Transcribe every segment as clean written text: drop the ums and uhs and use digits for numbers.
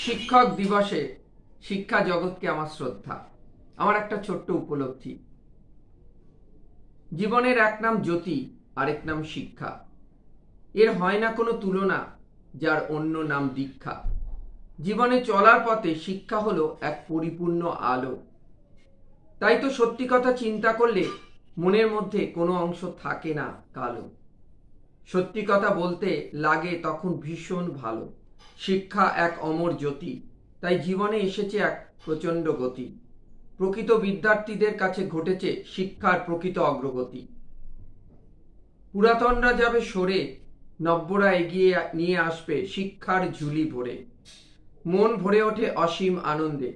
শিক্ষক দিবসে শিক্ষা জগৎকে আমার শ্রদ্ধা। আমার একটা ছোট্ট উপলব্ধি, জীবনের এক নাম জ্যোতি, আরেক নাম শিক্ষা। এর হয় না কোনো তুলনা, যার অন্য নাম দীক্ষা। জীবনে চলার পথে শিক্ষা হলো এক পরিপূর্ণ আলো। তাই তো সত্যি কথা চিন্তা করলে মনের মধ্যে কোনো অংশ থাকে না কালো। সত্যি কথা বলতে লাগে তখন ভীষণ ভালো। শিক্ষা এক অমর জ্যোতি, তাই জীবনে এসেছে এক প্রচণ্ড গতি। প্রকৃত বিদ্যার্থীদের কাছে ঘটেছে শিক্ষার প্রকৃত অগ্রগতি। পুরাতনরা যাবে সরে, নব্যরা এগিয়ে নিয়ে আসবে শিক্ষার ঝুলি ভরে। মন ভরে ওঠে অসীম আনন্দে,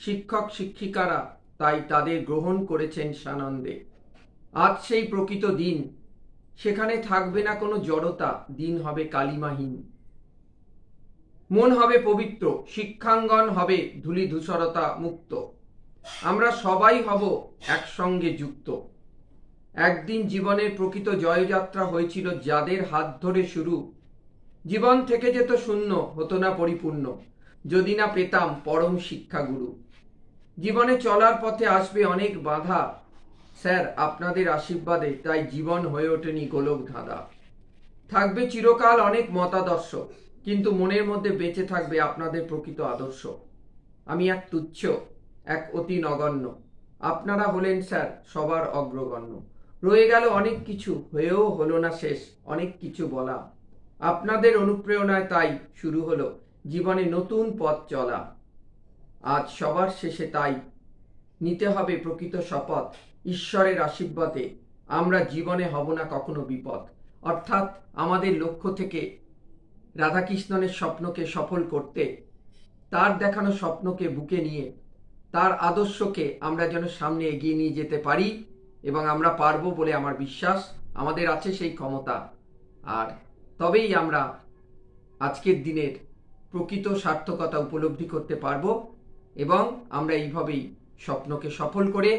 শিক্ষক শিক্ষিকারা তাই তাদের গ্রহণ করেছেন সানন্দে। আজ সেই প্রকৃত দিন, সেখানে থাকবে না কোনো জড়তা, দিন হবে কালিমাহীন। মন হবে পবিত্র, শিক্ষাঙ্গন হবে ধূলি ধূসরতা মুক্ত। আমরা সবাই হব একসঙ্গে যুক্ত। একদিন জীবনের প্রকৃত জয়যাত্রা হয়েছিল যাদের হাত ধরে শুরু। জীবন থেকে যেত শূন্য, হতো না পরিপূর্ণ, যদি না পেতাম পরম শিক্ষাগুরু। জীবনে চলার পথে আসবে অনেক বাধা, স্যার আপনাদের আশীর্বাদে তাই জীবন হয়ে ওঠেনি গোলক ধাঁধা। থাকবে চিরকাল অনেক মতাদর্শ, কিন্তু মনের মধ্যে বেঁচে থাকবে আপনাদের প্রকৃত আদর্শ। আমি এক তুচ্ছ, এক অতি নগণ্য, আপনারা হলেন স্যার সবার অগ্রগণ্য। রয়ে গেল অনেক কিছু, হয়েও হলো না শেষ, অনেক কিছু বলা। আপনাদের অনুপ্রেরণায় তাই শুরু হলো জীবনে নতুন পথ চলা। আজ সবার শেষে তাই নিতে হবে প্রকৃত শপথ, ঈশ্বরের আশীর্বাদে আমরা জীবনে হব না কখনো বিপদ। অর্থাৎ আমাদের লক্ষ্য থেকে রাধাকৃষ্ণনের স্বপ্নকে সফল করতে, তার দেখানো স্বপ্নকে বুকে নিয়ে তার আদর্শকে আমরা যেন সামনে এগিয়ে নিয়ে যেতে পারি, এবং আমরা পারবো বলে আমার বিশ্বাস। আমাদের আছে সেই ক্ষমতা, আর তবেই আমরা আজকের দিনের প্রকৃত সার্থকতা উপলব্ধি করতে পারবো, এবং আমরা এইভাবেই স্বপ্নকে সফল করে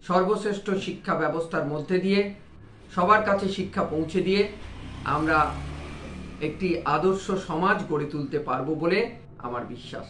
সর্বশ্রেষ্ঠ শিক্ষা ব্যবস্থার মধ্যে দিয়ে সবার কাছে শিক্ষা পৌঁছে দিয়ে আমরা একটি আদর্শ সমাজ গড়ে তুলতে পারবো বলে আমার বিশ্বাস।